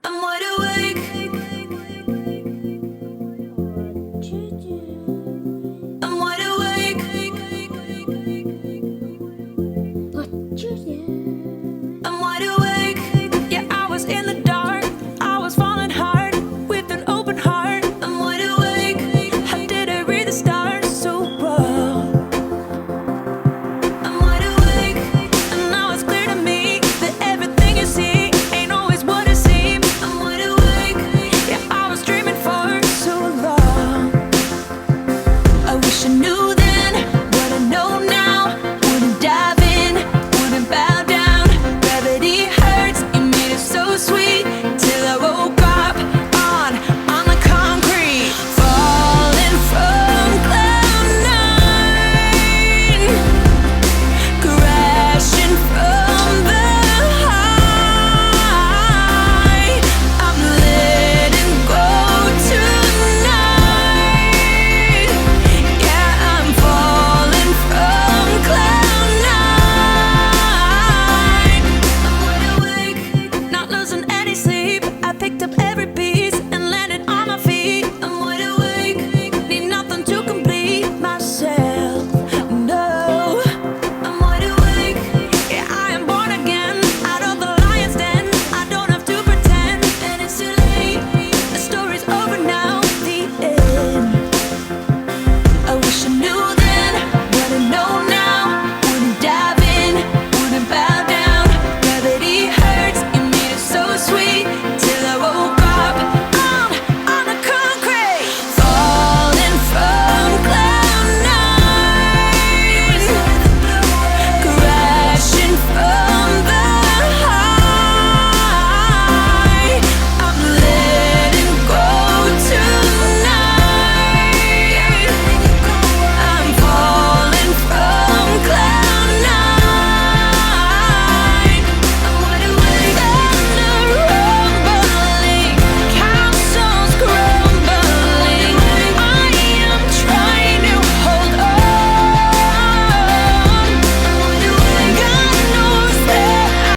I'm wide awake. I'm wide awake. I'm wide awake. Yeah, I was in the dark. I was falling hard with an open heart. I'm wide awake. How did I read the stars so well? I'm wide awake, and now it's clear to me that everything you see ain't always what it seems. I'm wide awake. Yeah, I was dreaming for so long. I wish I knew then what I know now. Wouldn't dive in, wouldn't bow down. Gravity hurts, you made it so sweet till I woke up on the concrete, falling from cloud nine, crashing from the high. I'm letting go tonight. Yeah, I'm falling from cloud nine. I'm wide awake, not losing any sleep.